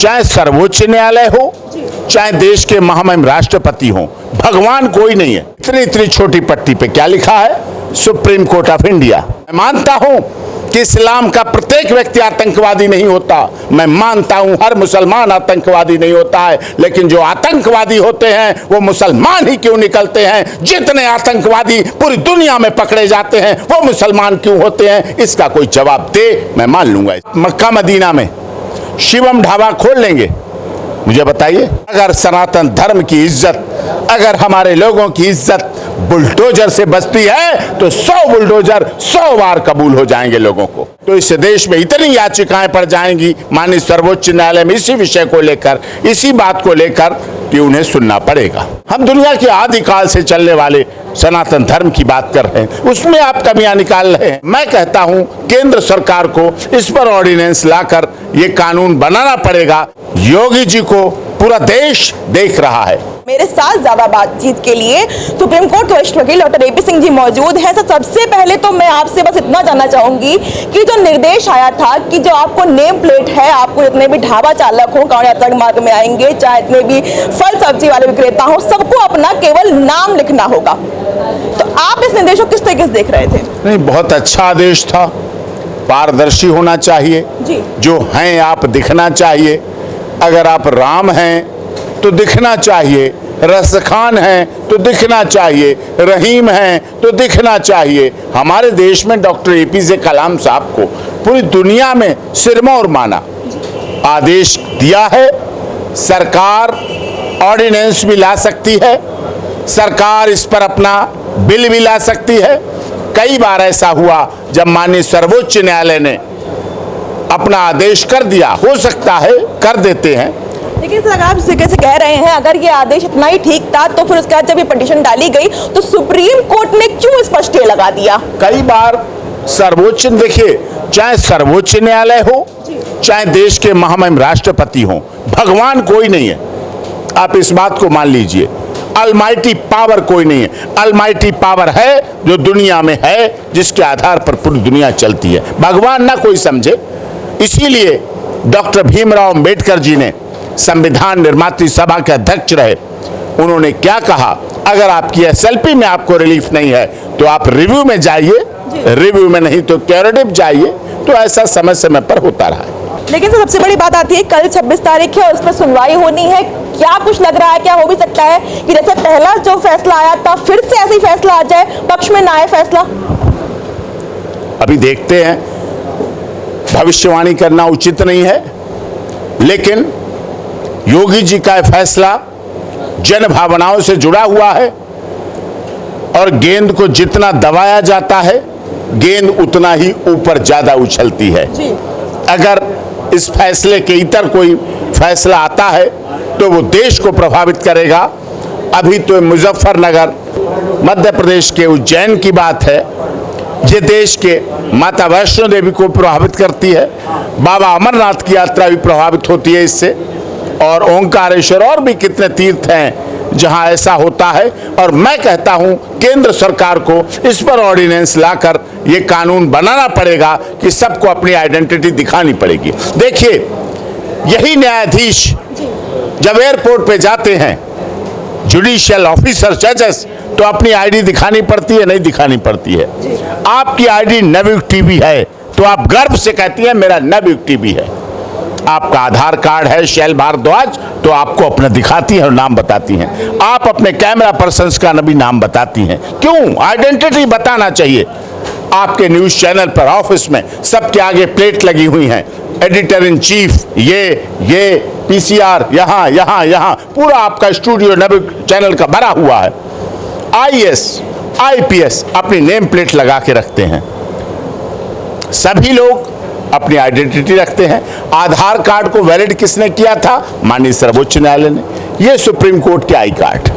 चाहे सर्वोच्च न्यायालय हो, चाहे देश के महामहिम राष्ट्रपति हो, भगवान कोई नहीं है। इतनी इतनी छोटी पट्टी पे क्या लिखा है? Supreme court of India. मैं मानता हूं कि इस्लाम का प्रत्येक व्यक्ति आतंकवादी नहीं होता, मैं मानता हूं हर मुसलमान आतंकवादी नहीं होता है, लेकिन जो आतंकवादी होते हैं वो मुसलमान ही क्यों निकलते हैं? जितने आतंकवादी पूरी दुनिया में पकड़े जाते हैं वो मुसलमान क्यों होते हैं? इसका कोई जवाब दे, मैं मान लूंगा। मक्का मदीना में शिवम ढाबा खोल लेंगे, मुझे बताइए। अगर सनातन धर्म की इज्जत, अगर हमारे लोगों की इज्जत बुलडोजर से बचती है तो 100 बुलडोजर 100 बार कबूल हो जाएंगे लोगों को। तो इस देश में इतनी याचिकाएं पड़ जाएंगी माननीय सर्वोच्च न्यायालय में इसी विषय को लेकर, इसी बात को लेकर कि उन्हें सुनना पड़ेगा। हम दुनिया के आदिकाल से चलने वाले सनातन धर्म की बात कर रहे हैं, उसमें आप कमियां निकाल रहे हैं। मैं कहता हूं केंद्र सरकार को इस पर ऑर्डिनेंस लाकर ये कानून बनाना पड़ेगा। योगी जी को पूरा देश देख रहा है। मेरे साथ ज्यादा बातचीत के लिए सुप्रीम कोर्ट के वरिष्ठ वकील डॉक्टर एपी सिंह जी मौजूद हैं। सबसे पहले तो मैं आपसे बस इतना जानना चाहूंगी कि जो निर्देश आया था कि जो आपको नेम प्लेट है, आपको जितने भी ढाबा चालक हो, कांवड़ यात्रा के मार्ग में आएंगे, चाहे इतने भी फल सब्जी वाले विक्रेता हो, सबको अपना केवल नाम लिखना होगा। तो आप इस निर्देश को किस तरीके से देख रहे थे? नहीं, बहुत अच्छा आदेश था। पारदर्शी होना चाहिए जी। जो हैं आप दिखना चाहिए। अगर आप राम हैं तो दिखना चाहिए, रसखान हैं तो दिखना चाहिए, रहीम हैं तो दिखना चाहिए। हमारे देश में डॉक्टर एपीजे कलाम साहब को पूरी दुनिया में सिरमौर माना, आदेश दिया है। सरकार ऑर्डिनेंस भी ला सकती है, सरकार इस पर अपना बिल भी ला सकती है। कई बार ऐसा हुआ जब माननीय सर्वोच्च न्यायालय ने अपना आदेश कर दिया, हो सकता है कर देते हैं। लेकिन सर, आप कैसे कह रहे हैं अगर ये आदेश इतना ही ठीक था तो फिर उसके बाद जब ये पिटीशन डाली गई तो सुप्रीम कोर्ट ने क्यों इस पर स्टे लगा दिया? कई बार सर्वोच्च, देखिए, चाहे सर्वोच्च न्यायालय हो, चाहे देश के महामहिम राष्ट्रपति हो, भगवान कोई नहीं है। आप इस बात को मान लीजिए। अलमाइटी पावर कोई नहीं है। अलमाइटी पावर है जो दुनिया में है, जिसके आधार पर पूरी दुनिया चलती है। भगवान ना कोई समझे। इसीलिए डॉक्टर भीमराव अंबेडकर जी ने संविधान निर्मात्री सभा के अध्यक्ष रहे। उन्होंने क्या कहा? अगर आपकी एसएलपी में आपको रिलीफ नहीं है तो आप रिव्यू में जाइए, रिव्यू में नहीं तो क्यूरेटिव जाइए। तो ऐसा समय समय पर होता रहा है। लेकिन सबसे बड़ी बात आती है, कल 26 तारीख है और उस पर सुनवाई होनी है। क्या कुछ लग रहा है, क्या हो भी सकता है कि जैसे पहला जो फैसला आया था फिर से ऐसे ही फैसला आ जाए, पक्ष में ना आए फैसला? अभी देखते हैं, भविष्यवाणी करना उचित नहीं है, लेकिन योगी जी का फैसला जन भावनाओं से जुड़ा हुआ है और गेंद को जितना दबाया जाता है गेंद उतना ही ऊपर ज्यादा उछलती है। अगर इस फैसले के इतर कोई फैसला आता है तो वो देश को प्रभावित करेगा। अभी तो मुजफ्फरनगर मध्य प्रदेश के उज्जैन की बात है, ये देश के माता वैष्णो देवी को प्रभावित करती है, बाबा अमरनाथ की यात्रा भी प्रभावित होती है इससे, और ओंकारेश्वर और भी कितने तीर्थ हैं जहां ऐसा होता है। और मैं कहता हूं केंद्र सरकार को इस पर ऑर्डिनेंस लाकर ये कानून बनाना पड़ेगा कि सबको अपनी आइडेंटिटी दिखानी पड़ेगी। देखिए, यही न्यायाधीश जब एयरपोर्ट पे जाते हैं, जुडिशियल ऑफिसर, जजेस, तो अपनी आईडी दिखानी पड़ती है, नहीं दिखानी पड़ती है? आपकी आईडी नवयुग टीवी है तो आप गर्व से कहती हैं मेरा नवयुग टीवी है। आपका आधार कार्ड है शैल भारद्वाज तो आपको अपना दिखाती है और नाम बताती हैं। आप अपने कैमरा पर्सन्स का भी नाम बताती हैं। क्यों? आइडेंटिटी बताना चाहिए। आपके न्यूज चैनल पर ऑफिस में सबके आगे प्लेट लगी हुई हैं, एडिटर इन चीफ, ये पीसीआर, यहाँ पूरा आपका स्टूडियो नवयुग चैनल का भरा हुआ है। आईएएस, आईपीएस अपनी नेम प्लेट लगा के रखते हैं। सभी लोग अपनी आइडेंटिटी रखते हैं। आधार कार्ड को वैलिड किसने किया था? माननीय सर्वोच्च न्यायालय ने। यह सुप्रीम कोर्ट के आई कार्ड,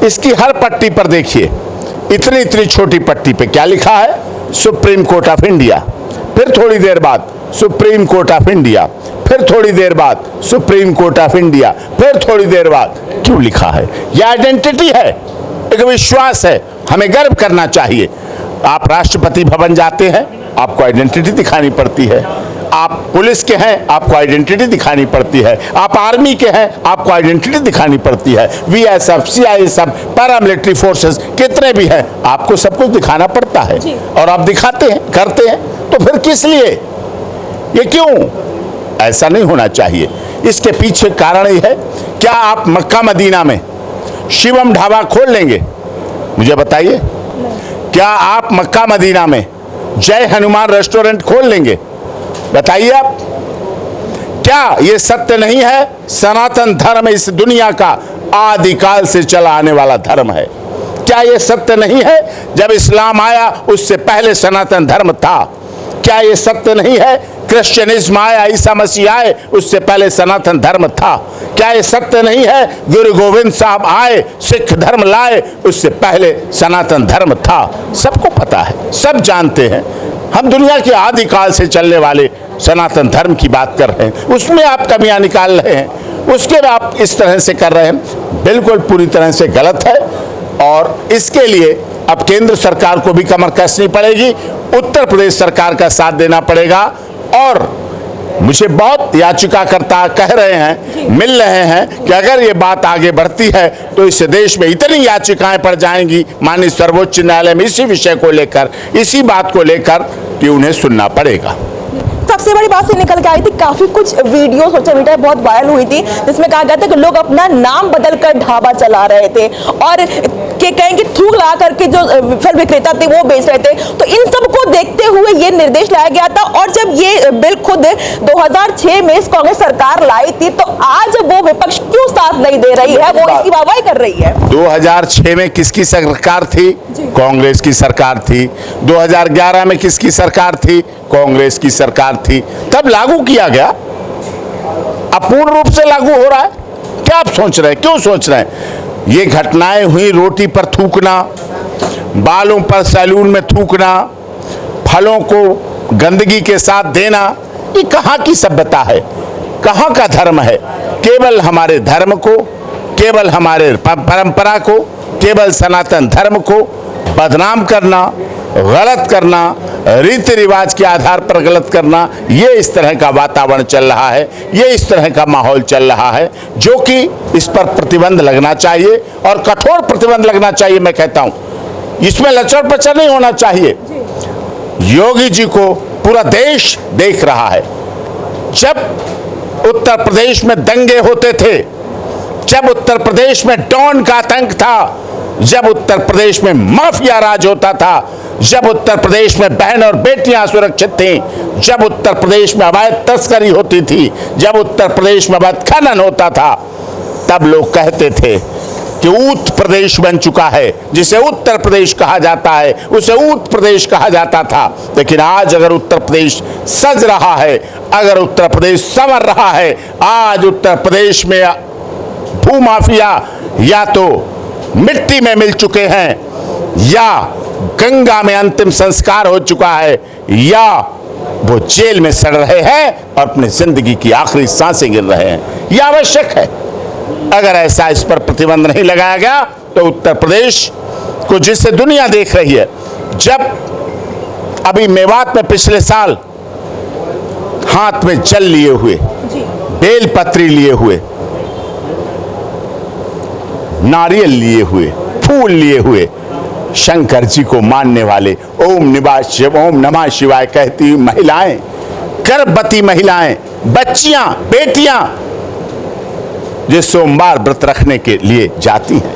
इसकी हर पट्टी पर देखिए, इतनी इतनी छोटी पट्टी पे क्या लिखा है? Supreme court of India. फिर थोड़ी देर बाद सुप्रीम कोर्ट ऑफ इंडिया, फिर थोड़ी देर बाद सुप्रीम कोर्ट ऑफ इंडिया, फिर थोड़ी देर बाद। क्यों लिखा है? यह आइडेंटिटी है, एक विश्वास है, हमें गर्व करना चाहिए। आप राष्ट्रपति भवन जाते हैं, आपको आइडेंटिटी दिखानी पड़ती है। आप पुलिस के हैं, आपको आइडेंटिटी दिखानी पड़ती है। आप आर्मी के हैं, आपको आइडेंटिटी दिखानी पड़ती है। VSF, CISF, पैरामिलिट्री फोर्सेस कितने भी हैं, आपको सब कुछ दिखाना पड़ता है और आप दिखाते हैं, करते हैं। तो फिर किस लिए, ये क्यों? ऐसा नहीं होना चाहिए। इसके पीछे कारण ये है, क्या आप मक्का मदीना में शिवम ढाबा खोल लेंगे? मुझे बताइए, क्या आप मक्का मदीना में जय हनुमान रेस्टोरेंट खोल लेंगे? बताइए आप। क्या ये सत्य नहीं है? सनातन धर्म इस दुनिया का आदिकाल से चला आने वाला धर्म है। क्या ये सत्य नहीं है? जब इस्लाम आया उससे पहले सनातन धर्म था। क्या ये सत्य नहीं है? क्रिश्चियनिज्म आया, ईसा मसीह आए, उससे पहले सनातन धर्म था। क्या ये सत्य नहीं है? गुरु गोविंद साहब आए, सिख धर्म लाए, उससे पहले सनातन धर्म था। सबको पता है, सब जानते हैं। हम दुनिया के आदिकाल से चलने वाले सनातन धर्म की बात कर रहे हैं, उसमें आप कमियां निकाल रहे हैं, उसके बाद आप इस तरह से कर रहे हैं, बिल्कुल पूरी तरह से गलत है। और इसके लिए अब केंद्र सरकार को भी कमर कसनी पड़ेगी, उत्तर प्रदेश सरकार का साथ देना पड़ेगा। और मुझे बहुत याचिकाकर्ता कह रहे हैं, मिल रहे हैं कि अगर ये बात आगे बढ़ती है तो इस देश में इतनी याचिकाएं पड़ जाएंगी माननीय सर्वोच्च न्यायालय में इसी विषय को लेकर, इसी बात को लेकर कि उन्हें सुनना पड़ेगा। सबसे बड़ी बात से निकल के आई थी, काफी कुछ वीडियो सोशल मीडिया पे बहुत वायरल हुई थी जिसमें कहा गया था कि लोग अपना नाम बदलकर ढाबा चला रहे थे और कि कहें कि थूक लगा करके जो फल विक्रेता थे वो बेच रहे थे। तो इन सब को देखते हुए ये निर्देश लाया गया था। और जब ये बिल खुद 2006 में इस कांग्रेस सरकार लाई थी, तो आज वो विपक्ष क्यों साथ नहीं दे रही है, वो इसकी वाहवाही कर रही है। 2006 में किसकी सरकार थी? कांग्रेस की सरकार थी। 2011 में किसकी सरकार थी? कांग्रेस की सरकार थी। तब लागू किया गया, अब पूर्ण रूप से लागू हो रहा है। क्या आप सोच रहे हैं, क्यों सोच रहे हैं? ये घटनाएं हुई, रोटी पर थूकना, बालों पर सैलून में थूकना, फलों को गंदगी के साथ देना, ये कहाँ की सभ्यता है, कहाँ का धर्म है? केवल हमारे धर्म को, केवल हमारे परंपरा को, केवल सनातन धर्म को बदनाम करना, गलत करना, रीति रिवाज के आधार पर गलत करना, ये इस तरह का वातावरण चल रहा है, ये इस तरह का माहौल चल रहा है, जो कि इस पर प्रतिबंध लगना चाहिए और कठोर प्रतिबंध लगना चाहिए। मैं कहता हूं, इसमें लचर पचर नहीं होना चाहिए। योगी जी को पूरा देश देख रहा है। जब उत्तर प्रदेश में दंगे होते थे, जब उत्तर प्रदेश में डॉन का आतंक था, जब उत्तर प्रदेश में माफिया राज होता था, जब उत्तर प्रदेश में बहन और बेटियां सुरक्षित थीं, जब उत्तर प्रदेश में अवैध तस्करी होती थी, जब उत्तर प्रदेश में अवैध खनन होता था, तब लोग कहते थे कि ऊत प्रदेश बन चुका है, जिसे उत्तर प्रदेश कहा जाता है, उसे ऊत प्रदेश कहा जाता था। लेकिन आज अगर उत्तर प्रदेश सज रहा है, अगर उत्तर प्रदेश संवर रहा है, आज उत्तर प्रदेश में भूमाफिया या तो मिट्टी में मिल चुके हैं, या गंगा में अंतिम संस्कार हो चुका है, या वो जेल में सड़ रहे हैं और अपनी जिंदगी की आखिरी सांसें गिन रहे हैं। यह आवश्यक है। अगर ऐसा इस पर प्रतिबंध नहीं लगाया गया तो उत्तर प्रदेश को, जिससे दुनिया देख रही है, जब अभी मेवात में पिछले साल हाथ में जल लिए हुए, बेलपत्री लिए हुए, नारियल लिए हुए, फूल लिए हुए, शंकर जी को मानने वाले ओम नमः शिवाय कहती हुई महिलाएं, गर्भवती महिलाएं, बच्चियां, बेटियां जो सोमवार व्रत रखने के लिए जाती हैं,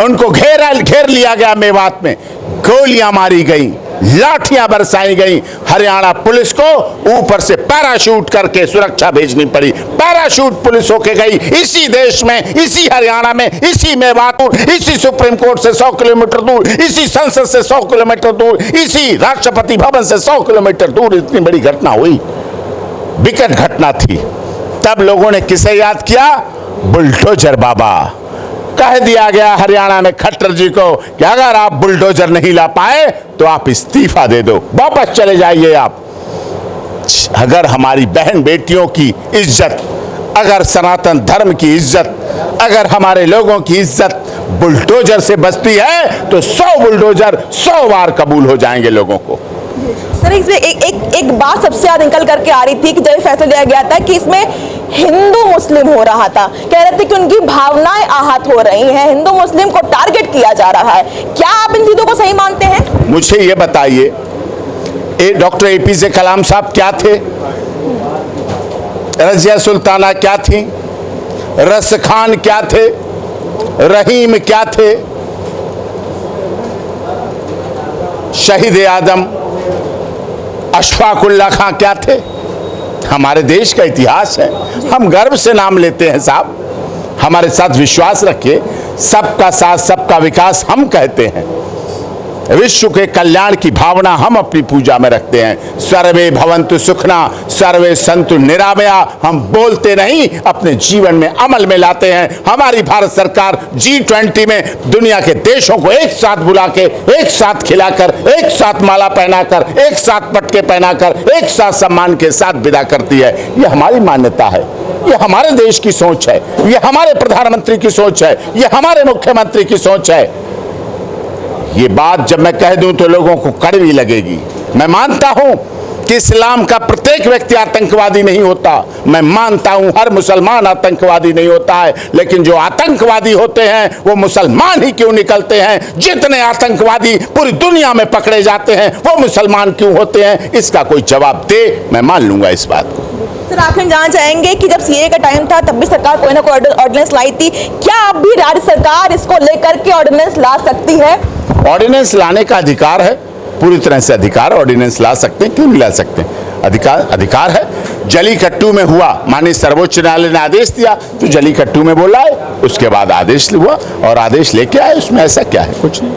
उनको घेर लिया गया। मेवात में गोलियां मारी गई, लाठियां बरसाई गई। हरियाणा पुलिस को ऊपर से पैराशूट करके सुरक्षा भेजनी पड़ी। पैराशूट पुलिस होके गई इसी देश में, इसी हरियाणा में, इसी मेवात, इसी सुप्रीम कोर्ट से 100 किलोमीटर दूर, इसी संसद से 100 किलोमीटर दूर, इसी राष्ट्रपति भवन से 100 किलोमीटर दूर इतनी बड़ी घटना हुई, विकट घटना थी। तब लोगों ने किसे याद किया? बुलडोजर बाबा। कह दिया गया हरियाणा में खट्टर जी को कि अगर आप बुलडोजर नहीं ला पाए तो आप इस्तीफा दे दो, वापस चले जाइए आप। अगर हमारी बहन बेटियों की इज्जत, अगर सनातन धर्म की इज्जत, अगर हमारे लोगों की इज्जत बुलडोजर से बचती है तो 100 बुलडोजर 100 बार कबूल हो जाएंगे लोगों को। सर इसमें एक बात सबसे ज्यादा निकल करके आ रही थी कि जब ये फैसला लिया गया था कि इसमें हिंदू मुस्लिम हो रहा था, कह रहे थे कि उनकी भावनाएं आहत हो रही हैं, हिंदू मुस्लिम को टारगेट किया जा रहा है। क्या आप इन चीजों को सही मानते हैं? मुझे ये बताइए, डॉक्टर APJ कलाम साहब क्या थे? रजिया सुल्ताना क्या थी? रस खान क्या थे? रहीम क्या थे? शहीद आदम अशफाकुल्ला खां क्या थे? हमारे देश का इतिहास है, हम गर्व से नाम लेते हैं साहब। हमारे साथ विश्वास रखिए, सबका साथ सबका विकास हम कहते हैं। विश्व के कल्याण की भावना हम अपनी पूजा में रखते हैं। सर्वे भवन्तु सुखना, सर्वे सन्तु निरामया हम बोलते नहीं, अपने जीवन में अमल में लाते हैं। हमारी भारत सरकार G20 में दुनिया के देशों को एक साथ बुला के, एक साथ खिलाकर, एक साथ माला पहनाकर, एक साथ पटके पहनाकर, एक साथ सम्मान के साथ विदा करती है। ये हमारी मान्यता है, ये हमारे देश की सोच है, ये हमारे प्रधानमंत्री की सोच है, ये हमारे मुख्यमंत्री की सोच है। ये बात जब मैं कह दूं तो लोगों को कड़वी लगेगी। मैं मानता हूं कि इस्लाम का प्रत्येक व्यक्ति आतंकवादी नहीं होता, मैं मानता हूं हर मुसलमान आतंकवादी नहीं होता है, लेकिन जो आतंकवादी होते हैं वो मुसलमान ही क्यों निकलते हैं? जितने आतंकवादी पूरी दुनिया में पकड़े जाते हैं वो मुसलमान क्यों होते हैं? इसका कोई जवाब दे, मैं मान लूंगा इस बात को। सर आप हम जानना चाहेंगे कि जब CAA का टाइम था तब भी सरकार कोई ना कोई ऑर्डिनेंस लाई थी, क्या अब भी राज्य सरकार इसको लेकर के ऑर्डिनेंस ला सकती है? ऑर्डिनेंस लाने का अधिकार है, पूरी तरह से अधिकार, ऑर्डिनेंस ला सकते हैं, क्यों नहीं ला सकते? अधिकार है। जलीकट्टू में हुआ, माननीय सर्वोच्च न्यायालय ने आदेश दिया, तो जलीकट्टू में बोला है, उसके बाद आदेश हुआ और आदेश लेके आए, उसमें ऐसा क्या है? कुछ नहीं।